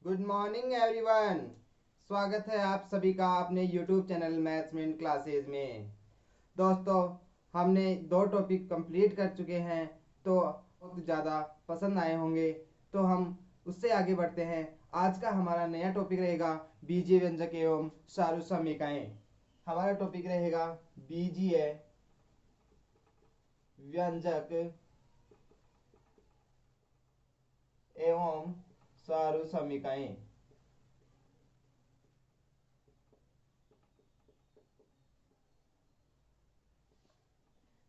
Good morning everyone. स्वागत है आप सभी का अपने YouTube channel maths minute classes में। दोस्तों, हमने दो टॉपिक कंप्लीट कर चुके हैं तो बहुत ज़्यादा पसंद आए होंगे, तो हम उससे आगे बढ़ते हैं। आज का हमारा नया टॉपिक रहेगा बीजीय व्यंजक एवं सारूसमिकाएं। हमारा टॉपिक रहेगा बीजीय व्यंजक एवं सारूसमिकाएं।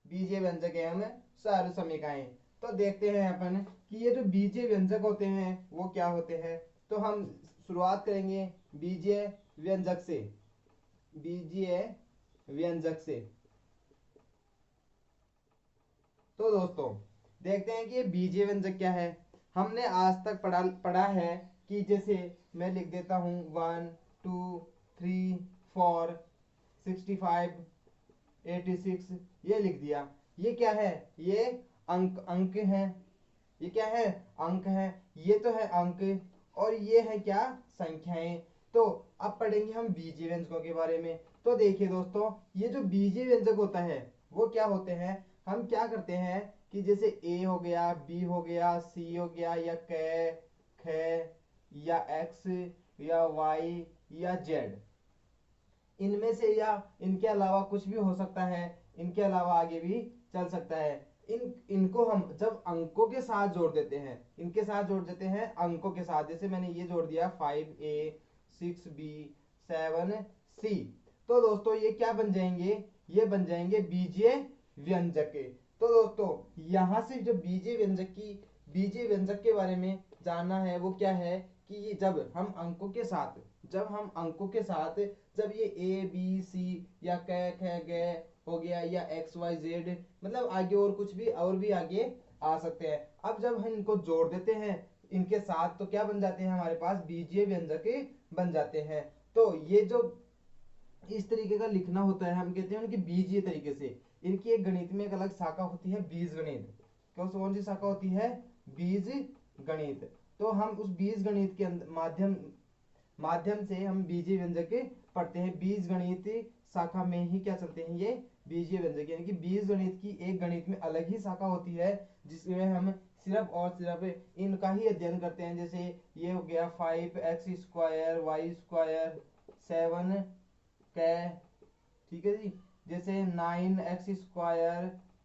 बीजीय व्यंजक एवं सारूसमिकाएं। तो देखते हैं अपन कि ये जो बीजीय व्यंजक होते हैं वो क्या होते हैं। तो हम शुरुआत करेंगे बीजीय व्यंजक से। बीजीय व्यंजक से तो दोस्तों देखते हैं कि ये बीजीय व्यंजक क्या है। हमने आज तक पढ़ा है कि जैसे मैं लिख देता हूँ 1 2 3 4 65 86, ये लिख दिया। ये क्या है? ये अंक अंक है। ये क्या है? अंक है। ये तो है अंक, और ये है क्या? संख्याएं। तो अब पढ़ेंगे हम बीजीय व्यंजकों के बारे में। तो देखिए दोस्तों, ये जो बीजीय व्यंजक होता है वो क्या होते हैं। हम क्या करते हैं कि जैसे ए हो गया, बी हो गया, सी हो गया, या क, ख, या एक्स, या वाई, या जेड, इनमें से या इनके अलावा कुछ भी हो सकता है। इनके अलावा आगे भी चल सकता है। इनको हम जब अंकों के साथ जोड़ देते हैं, इनके साथ जोड़ देते हैं अंकों के साथ, जैसे मैंने ये जोड़ दिया 5A 6B 7C, तो दोस्तों ये क्या बन जाएंगे? ये बन जाएंगे बीजीय व्यंजक। तो दोस्तों यहां से जो बीजीय व्यंजक के बारे में जानना है वो क्या है कि ये जब हम अंकों के साथ जब ये ए बी सी या क ख ग हो गया, या एक्स वाई जेड, मतलब आगे और कुछ भी और भी आगे आ सकते हैं। अब जब हम इनको जोड़ देते हैं इनके साथ तो क्या बन जाते हैं? हमारे पास बीजीय व्यंजक बन जाते हैं। तो ये जो इस तरीके का लिखना होता है हम कहते हैं उनकी बीजीय तरीके से। इनकी एक गणित में एक अलग शाखा होती है बीज गणित। कौन सी शाखा होती है? बीज गणित। तो हम उस बीज गणित के माध्यम माध्यम से हम बीजीय व्यंजक पढ़ते हैं। बीज गणित शाखा में ही क्या चलते हैं? ये बीजीय व्यंजक, यानी कि बीज गणित की एक गणित में अलग ही शाखा होती है जिसमें हम सिर्फ और सिर्फ इनका ही अध्ययन करते हैं। जैसे ये हो गया 5x² y² 7 कै, ठीक है जी। जैसे 9x²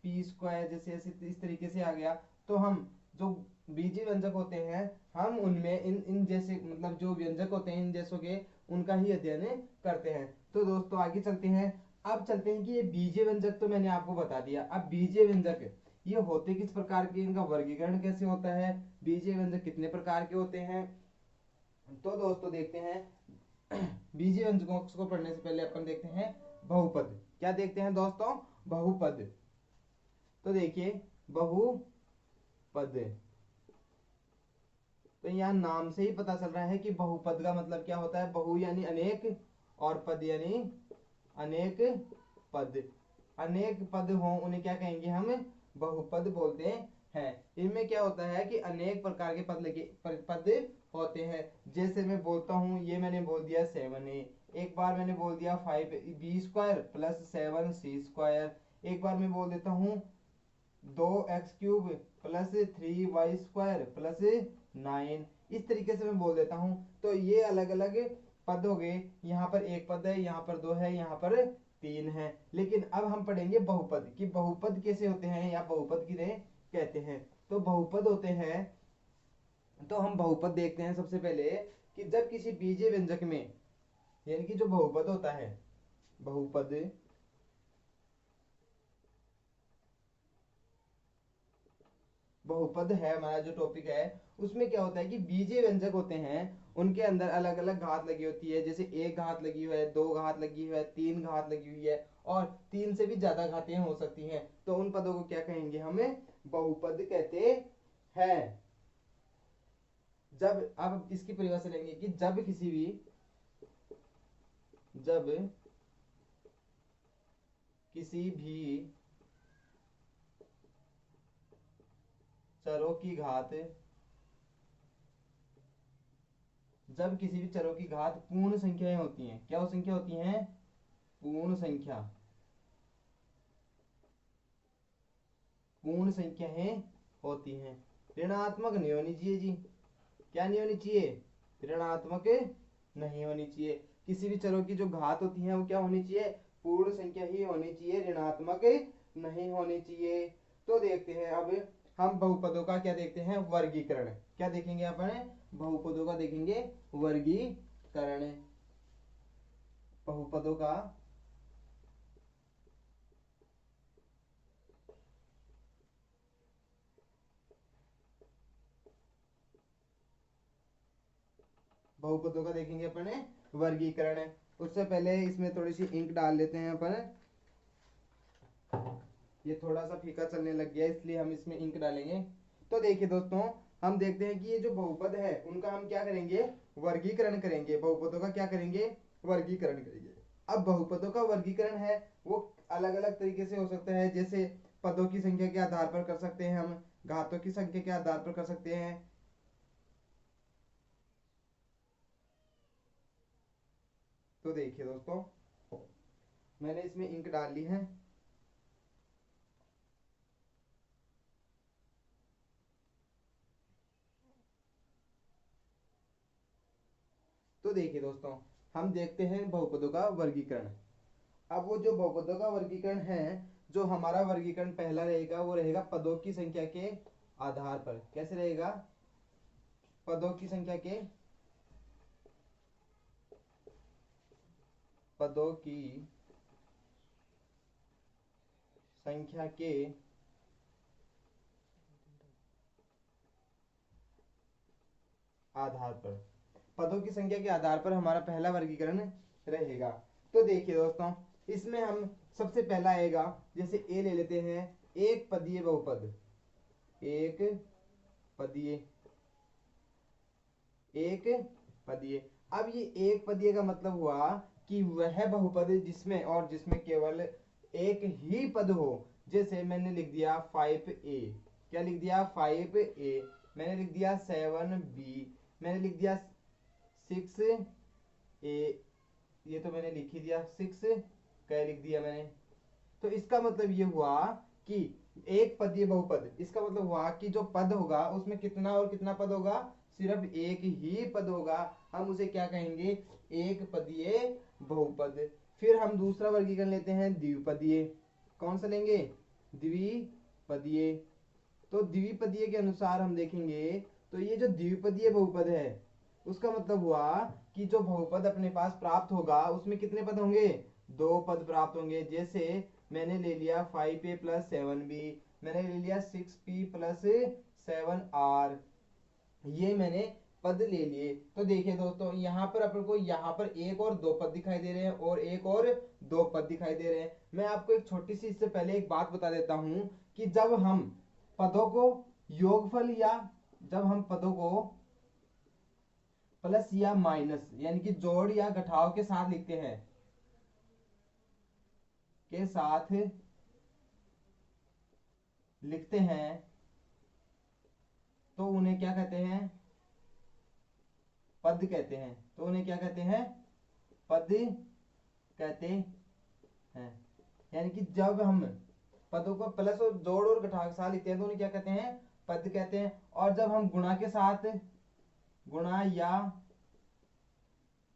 p², जैसे इस तरीके से आ गया। तो हम जो बीजीय व्यंजक होते हैं हम उनमें इन इन जैसे मतलब जो व्यंजक होते हैं इन जैसों के उनका ही अध्ययन करते हैं। तो दोस्तों आगे चलते हैं। अब चलते हैं कि ये बीजीय व्यंजक तो मैंने आपको बता दिया। अब बीजीय व्यंजक ये होते किस प्रकार के, इनका वर्गीकरण कैसे होता है, बीजीय व्यंजक कितने प्रकार के होते हैं, तो दोस्तों देखते हैं। बीजीय व्यंजकों को पढ़ने से पहले अपन देखते हैं बहुपद। क्या देखते हैं दोस्तों? बहुपद। तो देखिए बहुपद, तो यहाँ नाम से ही पता चल रहा है कि बहुपद का मतलब क्या होता है। बहु यानी अनेक, और पद यानी अनेक पद। अनेक पद हो उन्हें क्या कहेंगे? हम बहुपद बोलते हैं। इनमें क्या होता है कि अनेक प्रकार के पद होते हैं। जैसे मैं बोलता हूँ, ये मैंने बोल दिया 7A, एक बार मैंने बोल दिया 5B² प्लस 7C², एक बार मैं बोल देता हूँ 2x³ प्लस 3y² प्लस 9, इस तरीके से मैं बोल देता हूँ। तो ये अलग अलग पद हो गए। यहाँ पर एक पद है, यहाँ पर दो है, यहाँ पर तीन है। लेकिन अब हम पढ़ेंगे बहुपद कि बहुपद कैसे होते हैं या बहुपद किन्हें कहते हैं। तो बहुपद होते हैं, तो हम बहुपद देखते हैं सबसे पहले कि जब किसी बीजीय व्यंजक में, यानी कि जो बहुपद होता है, बहुपद बहुपद है हमारा जो टॉपिक है, उसमें क्या होता है कि बीजीय व्यंजक होते हैं उनके अंदर अलग अलग घात लगी होती है। जैसे एक घात लगी हुई है, दो घात लगी हुई है, तीन घात लगी हुई है, और तीन से भी ज्यादा घातें हो सकती हैं। तो उन पदों को क्या कहेंगे? हमें बहुपद कहते हैं। जब अब इसकी परिभाषा लेंगे कि जब किसी भी चरों की घात जब किसी भी चरों की घात पूर्ण संख्याएं होती हैं, क्या वो संख्या होती हैं? पूर्ण संख्या, पूर्ण संख्याएं होती हैं। ऋणात्मक नहीं होनी चाहिए जी। क्या नहीं होनी चाहिए? ऋणात्मक नहीं होनी चाहिए। किसी भी चरों की जो घात होती है वो क्या होनी चाहिए? पूर्ण संख्या ही होनी चाहिए, ऋणात्मक नहीं होनी चाहिए। तो देखते हैं अब हम बहुपदों का क्या देखते हैं? वर्गीकरण। क्या देखेंगे अपन? बहुपदों का देखेंगे वर्गीकरण। बहुपदों का बहुपदों का देखेंगे अपन वर्गीकरण। उससे पहले इसमें थोड़ी सी इंक डाल लेते हैं अपन। ये थोड़ा सा फीका चलने लग गया इसलिए हम इसमें इंक डालेंगे। तो देखिए दोस्तों, हम देखते हैं कि ये जो बहुपद है उनका हम क्या करेंगे? वर्गीकरण करेंगे। बहुपदों का क्या करेंगे? वर्गीकरण करेंगे। अब बहुपदों का वर्गीकरण है वो अलग अलग तरीके से हो सकता है। जैसे पदों की संख्या के आधार पर कर सकते हैं हम, घातों की संख्या के आधार पर कर सकते हैं। तो देखिए दोस्तों, मैंने इसमें इंक डाल ली है। तो देखिए दोस्तों, हम देखते हैं बहुपदों का वर्गीकरण। अब वो जो बहुपदों का वर्गीकरण है, जो हमारा वर्गीकरण पहला रहेगा वो रहेगा पदों की संख्या के आधार पर। कैसे रहेगा? पदों की संख्या के, पदों की संख्या के आधार पर, पदों की संख्या के आधार पर हमारा पहला वर्गीकरण रहेगा। तो देखिए दोस्तों, इसमें हम सबसे पहला आएगा, जैसे ए ले लेते हैं, एक पदीय बहुपद। एक पदीय, एक पदीय। अब ये एक पदीय का मतलब हुआ कि वह बहुपद जिसमें और जिसमें केवल एक ही पद हो। जैसे मैंने लिख दिया 5a, क्या लिख दिया? 5a। मैंने लिख दिया 7b, मैंने लिख दिया 6a, ये तो मैंने लिख ही दिया 6 क्या लिख दिया मैंने। तो इसका मतलब ये हुआ कि एक पदीय बहुपद, इसका मतलब हुआ कि जो पद होगा उसमें कितना और कितना पद होगा? सिर्फ एक ही पद होगा। हम उसे क्या कहेंगे? एक पदीय बहुपद। फिर हम दूसरा वर्गीकरण लेते हैं द्विपदीय। कौन सा लेंगे? द्विपदीय। तो द्विपदीय के अनुसार हम देखेंगे तो ये जो द्विपदीय बहुपद है उसका मतलब हुआ कि जो बहुपद अपने पास प्राप्त होगा उसमें कितने पद होंगे? दो पद प्राप्त होंगे। जैसे मैंने ले लिया 5a प्लस 7b, मैंने ले लिया 6p प्लस 7r, ये मैंने पद ले लिए। तो देखिए दोस्तों, यहाँ पर अपन को यहाँ पर एक और दो पद दिखाई दे रहे हैं और एक और दो पद दिखाई दे रहे हैं। मैं आपको एक छोटी सी इससे पहले एक बात बता देता हूं कि जब हम पदों को योगफल या जब हम पदों को प्लस या माइनस यानी कि जोड़ या घटाव के साथ लिखते हैं, के साथ लिखते हैं, तो उन्हें क्या कहते हैं? पद कहते हैं। तो उन्हें क्या कहते हैं? पद कहते हैं। यानी कि जब हम पदों को प्लस और जोड़ और घटाव के साथ लिखते हैं तो उन्हें क्या कहते हैं? पद कहते हैं। और जब हम गुणा के साथ, गुणा या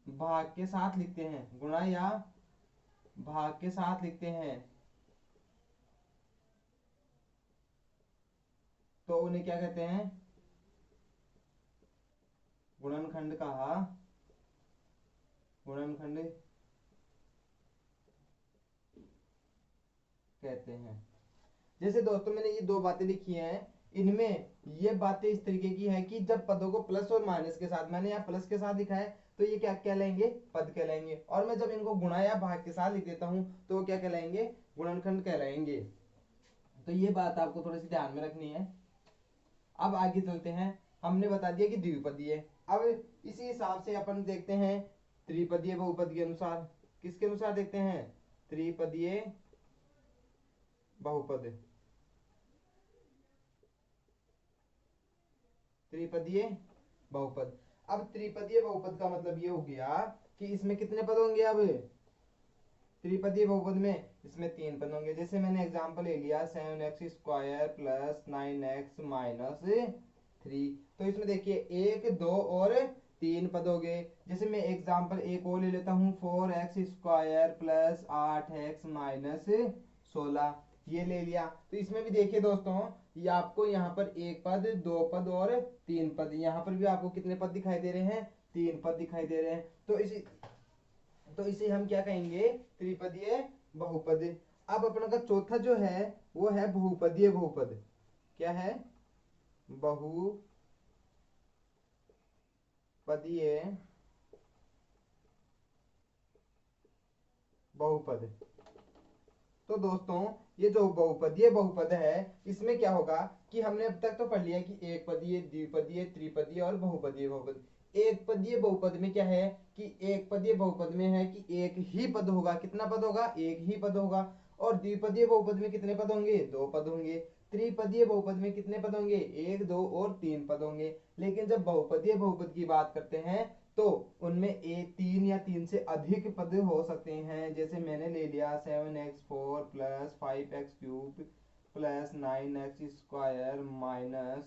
भाग के साथ लिखते हैं, गुणा या भाग के साथ लिखते हैं, तो उन्हें क्या कहते हैं? गुणनखंड कहा, गुणनखंड कहते हैं। जैसे दोस्तों मैंने ये दो बातें लिखी हैं, इनमें ये बातें इस तरीके की है कि जब पदों को प्लस और माइनस के साथ, मैंने यहाँ प्लस के साथ लिखा है तो ये क्या कहलाएंगे? पद कहलाएंगे। और मैं जब इनको गुणा या भाग के साथ लिख देता हूं तो वो क्या कहलाएंगे? गुणनखंड कहलाएंगे। तो ये बात आपको थोड़ी सी ध्यान में रखनी है। अब आगे चलते हैं। हमने बता दिया कि द्विपदीय। अब इसी हिसाब से अपन देखते हैं त्रिपदीय बहुपद के अनुसार। किसके अनुसार देखते हैं? त्रिपदीय बहुपद। त्रिपदीय बहुपद। अब त्रिपदीय बहुपद का मतलब ये हो गया कि इसमें कितने पद होंगे। अब त्रिपदीय बहुपद में इसमें 3 पद होंगे। जैसे मैंने एग्जांपल ले लिया 7x² प्लस 9x माइनस 3, तो इसमें देखिए 1 2 और 3 पद हो गए। जैसे मैं एग्जांपल एक और ले लेता हूँ 4x² प्लस 8x माइनस 16, ये ले लिया। तो इसमें भी देखिए दोस्तों, ये आपको यहाँ पर 1 पद 2 पद और 3 पद, यहाँ पर भी आपको कितने पद दिखाई दे रहे हैं, 3 पद दिखाई दे रहे हैं। तो इसे हम क्या कहेंगे, त्रिपदीय बहुपद। अब अपना का चौथा जो है वो है बहुपदीय बहुपद। क्या है, बहुपदीय बहुपद। तो दोस्तों ये जो बहुपदीय बहुपद है इसमें क्या होगा कि हमने अब तक तो पढ़ लिया कि एक पदीय, द्विपदीय, त्रिपदीय और बहुपदीय बहुपद। एक पदीय बहुपद में क्या है कि एक पदीय बहुपद में है कि एक ही पद होगा। कितना पद होगा, एक ही पद होगा। और द्विपदीय बहुपद में कितने पद होंगे, 2 पद होंगे। त्रिपदीय बहुपद में कितने पद होंगे, 1 2 और 3 पद होंगे। लेकिन जब बहुपदीय बहुपद की बात करते हैं तो उनमें 3 या 3 से अधिक पद हो सकते हैं। जैसे मैंने ले लिया 7x4 plus 5x³ plus 9x² minus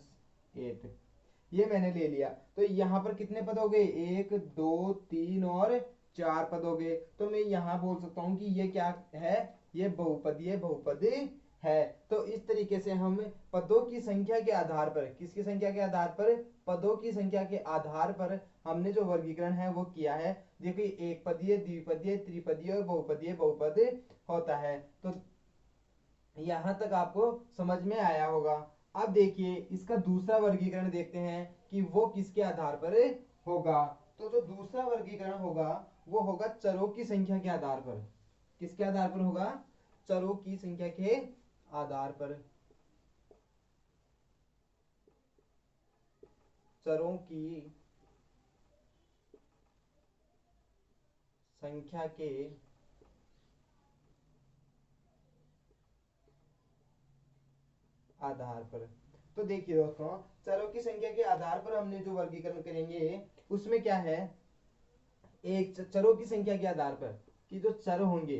8, ये मैंने ले लिया। तो यहाँ पर कितने पद हो गए, 1 2 3 और 4 पद हो गए। तो मैं यहाँ बोल सकता हूँ कि ये क्या है, ये बहुपदीय बहुपद है। तो इस तरीके से हम पदों की संख्या के आधार पर, किसकी संख्या के आधार पर, पदों की संख्या के आधार पर हमने जो वर्गीकरण है वो किया है। देखिए एक पदीय, द्विपदीय, त्रिपदीय और बहुपदीय बहुपद होता है। तो यहां तक आपको समझ में आया होगा। अब देखिए इसका दूसरा वर्गीकरण देखते हैं कि वो किसके आधार पर होगा। तो जो दूसरा वर्गीकरण होगा वो होगा चरों की संख्या के आधार पर। किसके आधार पर होगा, चरों की संख्या के आधार पर। चरों की संख्या के आधार पर। तो देखिए दोस्तों, चरों की संख्या के आधार पर हमने जो वर्गीकरण करेंगे उसमें क्या है, एक चरों की संख्या के आधार पर कि जो चर होंगे।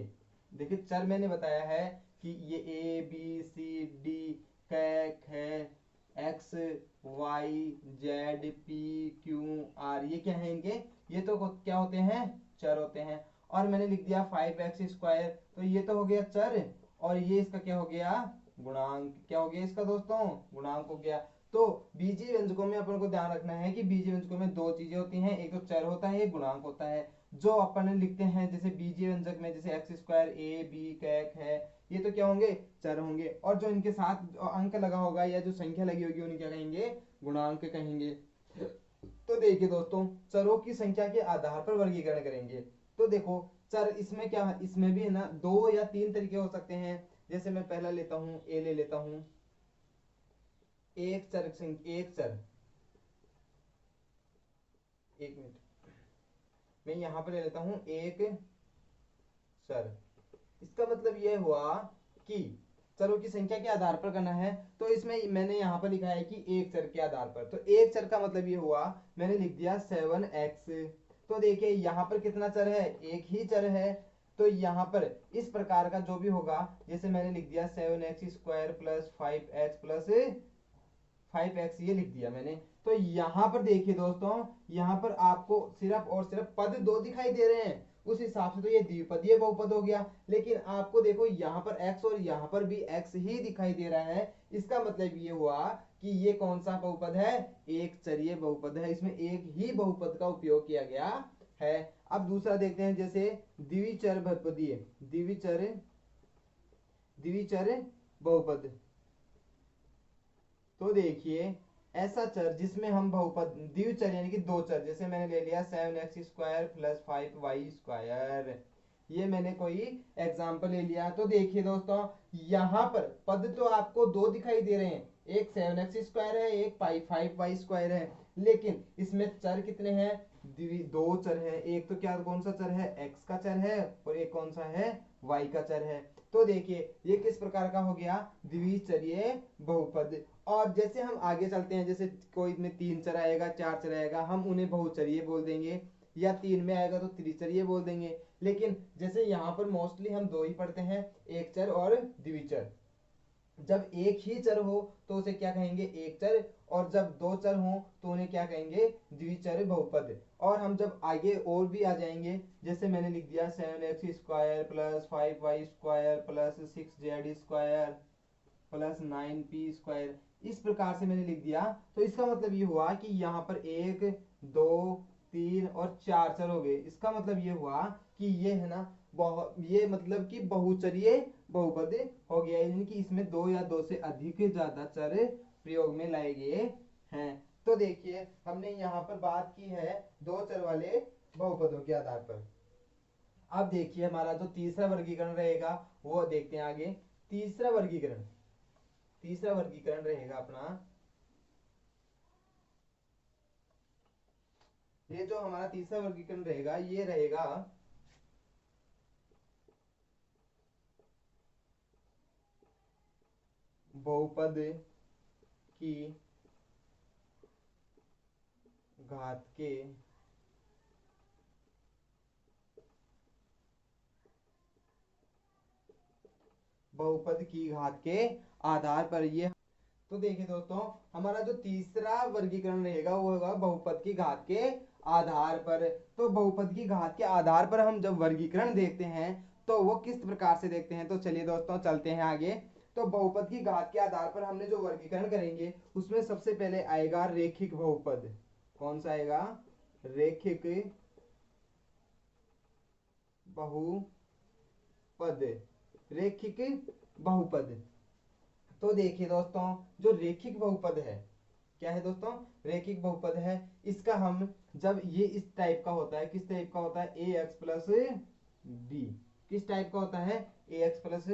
देखिए चर मैंने बताया है कि ये ए बी सी डी क ख X Y Z P Q R, ये क्या है इनके, ये तो क्या होते हैं, चर होते हैं। और मैंने लिख दिया 5x², तो ये तो हो गया चर, और ये इसका क्या हो गया, गुणांक। क्या हो गया इसका दोस्तों, गुणांक हो गया। तो बीजीय व्यंजकों में अपन को ध्यान रखना है कि बीजीय व्यंजकों में 2 चीजें होती हैं, एक तो चर होता है, एक गुणांक होता है। जो अपन लिखते हैं जैसे बीजीय व्यंजक में, जैसे x² a b क ख, ये तो क्या होंगे, चर होंगे। और जो इनके साथ अंक लगा होगा या जो संख्या लगी होगी उन्हें क्या कहेंगे, गुणांक कहेंगे। तो देखिए दोस्तों, चरों की संख्या के आधार पर वर्गीकरण करेंगे। तो देखो चर इसमें क्या है, इसमें भी है ना 2 या 3 तरीके हो सकते हैं। जैसे मैं पहला लेता हूं, ए ले लेता हूं, एक चर, एक मिनट, मैं यहां पर ले लेता हूं एक चर। इसका मतलब यह हुआ कि चरों की संख्या के आधार पर करना है। तो इसमें मैंने यहां पर लिखा है कि एक चर के आधार पर। तो एक चर का मतलब ये हुआ, मैंने लिख दिया 7x। तो देखिए यहां पर कितना चर है, एक ही चर है। तो यहां पर इस प्रकार का जो भी होगा, जैसे मैंने लिख दिया 7x² plus 5x plus 5x, ये लिख दिया मैंने। तो यहां पर देखिए दोस्तों, यहां पर आपको सिर्फ और सिर्फ पद 2 दिखाई दे रहे हैं। उस हिसाब से तो ये द्विपदीय बहुपद हो गया। लेकिन आपको देखो यहाँ पर x और यहाँ पर भी x ही दिखाई दे रहा है। इसका मतलब ये हुआ कि ये कौन सा बहुपद है, एक चरीय बहुपद है। इसमें एक ही बहुपद का उपयोग किया गया है। अब दूसरा देखते हैं, जैसे द्विचर बहुपदीय, द्विचर द्विचर बहुपद। तो देखिए ऐसा चर जिसमें हम बहुपद द्विचर यानी कि 2 चर, जैसे मैंने ले लिया 7x² प्लस 5y², ये मैंने कोई एग्जाम्पल ले लिया। तो देखिए दोस्तों, यहाँ पर पद तो आपको 2 दिखाई दे रहे हैं, एक 7x² है, एक 5y² है। लेकिन इसमें चर कितने हैं, 2 चर है। एक तो क्या, कौन सा चर है, x का चर है, और एक कौन सा है, y का चर है। तो देखिए ये किस प्रकार का हो गया, द्विचरीय बहुपद। और जैसे हम आगे चलते हैं, जैसे कोई में 3 चर आएगा, 4 चर आएगा, हम उन्हें बहुचरीय बोल देंगे, या 3 में आएगा तो त्रिचरीय बोल देंगे। लेकिन जैसे यहाँ पर मोस्टली हम 2 ही पढ़ते हैं, एक चर और द्विचर। जब एक ही चर हो तो उसे क्या कहेंगे, एक चर, और जब 2 चर हो तो उन्हें क्या कहेंगे, द्विचर बहुपद। और हम जब आगे और भी आ जाएंगे, जैसे मैंने लिख दिया 7x² plus 5y² plus 6z² plus 9p², इस प्रकार से मैंने लिख दिया। तो इसका मतलब ये हुआ कि यहाँ पर 1 2 3 और 4 चर हो गए। इसका मतलब ये हुआ कि ये है ना, ये मतलब कि बहुचरीय बहुपद हो गया, यानी कि इसमें 2 या 2 से अधिक ज्यादा चर प्रयोग में लाए गए हैं। तो देखिए हमने यहाँ पर बात की है 2 चर वाले बहुपदों के आधार पर। अब देखिए हमारा जो तीसरा वर्गीकरण रहेगा वो देखते हैं आगे। तीसरा वर्गीकरण तीसरा वर्गीकरण रहेगा अपना, ये जो हमारा तीसरा वर्गीकरण रहेगा ये रहेगा बहुपद की घात के बहुपद की घात के आधार पर। ये तो देखिए दोस्तों, हमारा जो तीसरा वर्गीकरण रहेगा वो होगा बहुपद की घात के आधार पर। तो बहुपद की घात के आधार पर हम जब वर्गीकरण देखते हैं तो वो किस प्रकार से देखते हैं, तो चलिए दोस्तों चलते हैं आगे। तो बहुपद की घात के आधार पर हमने जो वर्गीकरण करेंगे उसमें सबसे पहले आएगा रेखिक बहुपद। कौन सा आएगा, रेखिक बहुपद, रेखिक बहुपद। तो देखिए दोस्तों, जो रेखिक बहुपद है, क्या है दोस्तों, रेखिक बहुपद है। इसका हम जब ये इस टाइप का होता है, किस टाइप का होता है, ए एक्स प्लस बी, किस टाइप का होता है, ए एक्स प्लस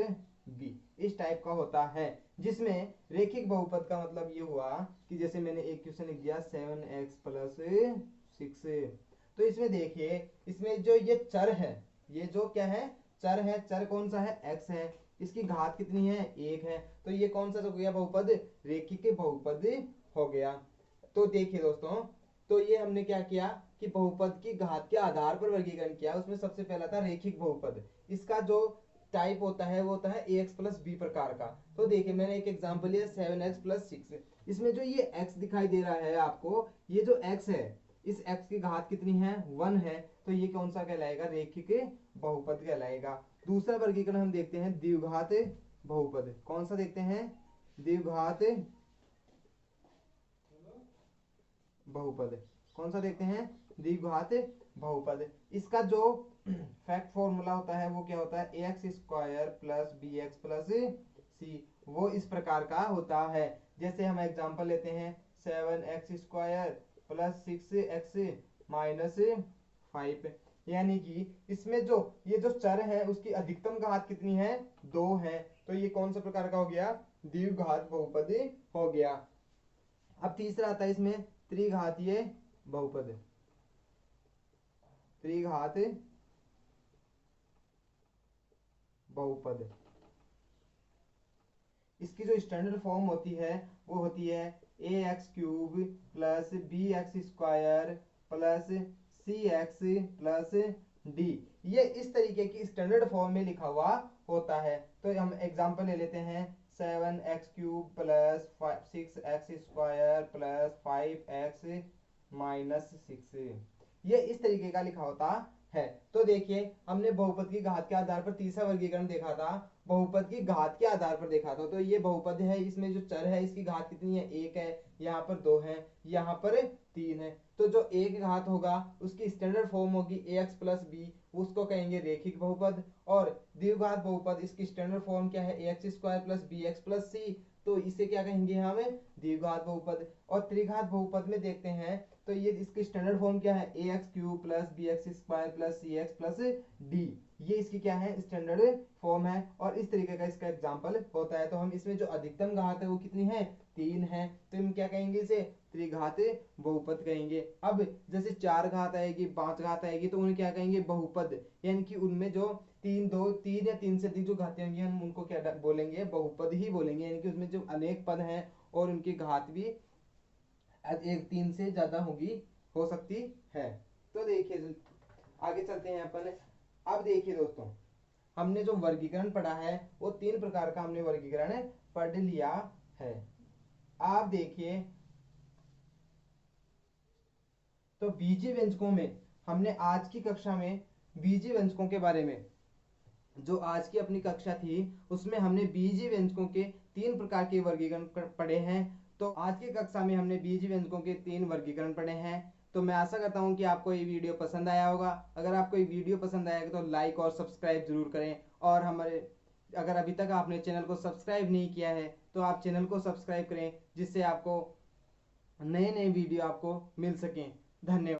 बी, इस टाइप का होता है। जिसमें रेखिक बहुपद का मतलब ये हुआ कि जैसे मैंने एक क्वेश्चन लिख दिया 7x प्लस 6। तो इसमें देखिए, इसमें जो ये चर है, ये जो क्या है, चर है, चर कौन सा है, x है, इसकी घात कितनी है, 1 है। तो ये कौन सा हो गया बहुपद, रेखिक बहुपद हो गया। तो देखिए दोस्तों, तो ये हमने क्या किया कि बहुपद की घात के आधार पर वर्गीकरण किया। उसमें सबसे पहला था रेखिक बहुपद। इसका जो टाइप होता है वो होता है ए एक्स प्लस बी प्रकार का। तो देखिए मैंने एक एग्जांपल लिया 7x प्लस 6। इसमें जो ये x दिखाई दे रहा है आपको, ये जो x है, इस x की घात कितनी है, 1 है। तो ये कौन सा कहलाएगा, रेखिक बहुपद कहलाएगा। दूसरा वर्गीकरण हम देखते हैं द्विघात बहुपद। कौन सा देखते हैं, द्विघात बहुपद। कौन सा देखते हैं, द्विघात बहुपद। इसका जो फैक्ट फॉर्मूला होता है वो क्या होता है, A X square plus B X plus C, वो इस प्रकार का होता है। जैसे हम एग्जांपल लेते हैं 7x² प्लस 6x माइनस 5, यानी कि इसमें जो ये जो चर है उसकी अधिकतम घात कितनी है, 2 है। तो ये कौन सा प्रकार का हो गया, द्विघात बहुपद हो गया। अब तीसरा आता है इसमें त्रिघातीय बहुपद। त्रिघात बहुपद, इसकी जो स्टैंडर्ड फॉर्म होती है वो होती है ax³ plus bx² plus cx plus d। ये इस तरीके की स्टैंडर्ड फॉर्म में लिखा हुआ होता है। तो हम एग्जांपल ले लेते हैं 7x³ plus 6x² plus 5x minus 6, ये इस तरीके का लिखा होता है। तो देखिए हमने बहुपद की घात के आधार पर तीसरा वर्गीकरण देखा था, बहुपद की घात के आधार पर देखा था। तो ये बहुपद है, इसमें जो चर है इसकी घात कितनी है, 1 है, यहाँ पर 2 है, यहाँ पर 3 है। तो जो एक घात होगा उसकी स्टैंडर्ड फॉर्म होगी ए एक्स प्लस बी, उसको कहेंगे रेखिक बहुपद। और द्विघात बहुपद, इसकी स्टैंडर्ड फॉर्म क्या है, ax² plus bx plus c, तो इसे क्या कहेंगे हम, द्विघात बहुपद। और त्रिघात बहुपद में देखते हैं तो ये इसकी स्टैंडर्ड फॉर्म क्या है, ax³ plus bx² plus cx plus d, ये इसकी क्या है, स्टैंडर्ड फॉर्म है। और इस तरीके का इसका एग्जांपल होता है। तो हम इसमें जो अधिकतम घात है वो कितनी है, 3 है। तो हम क्या कहेंगे, इसे त्रिघात बहुपद कहेंगे। अब जैसे 4 घात आएगी, 5 घात आएगी तो उन्हें क्या कहेंगे, बहुपद, यानी कि उनमें जो तीन या तीन से अधिक जो घातें होंगी हम उनको क्या बोलेंगे, बहुपद ही बोलेंगे, यानी कि उसमें जो अनेक पद हैं और उनकी घात भी एक 3 से ज्यादा होगी, हो सकती है। तो देखिए आगे चलते हैं अपन। अब देखिए दोस्तों, हमने जो वर्गीकरण पढ़ा है वो 3 प्रकार का हमने वर्गीकरण पढ़ लिया है। आप देखिए, तो बीजीय व्यंजकों में हमने आज की कक्षा में बीजीय व्यंजकों के बारे में, जो आज की अपनी कक्षा थी उसमें हमने बीजीय व्यंजकों के 3 प्रकार के वर्गीकरण पढ़े हैं। तो आज की कक्षा में हमने बीजीय व्यंजकों के 3 वर्गीकरण पढ़े हैं। तो मैं आशा करता हूं कि आपको ये वीडियो पसंद आया होगा। अगर आपको ये वीडियो पसंद आएगा तो लाइक और सब्सक्राइब जरूर करें, और हमारे अगर अभी तक आपने चैनल को सब्सक्राइब नहीं किया है तो आप चैनल को सब्सक्राइब करें, जिससे आपको नए नए वीडियो आपको मिल सकें। धन्यवाद।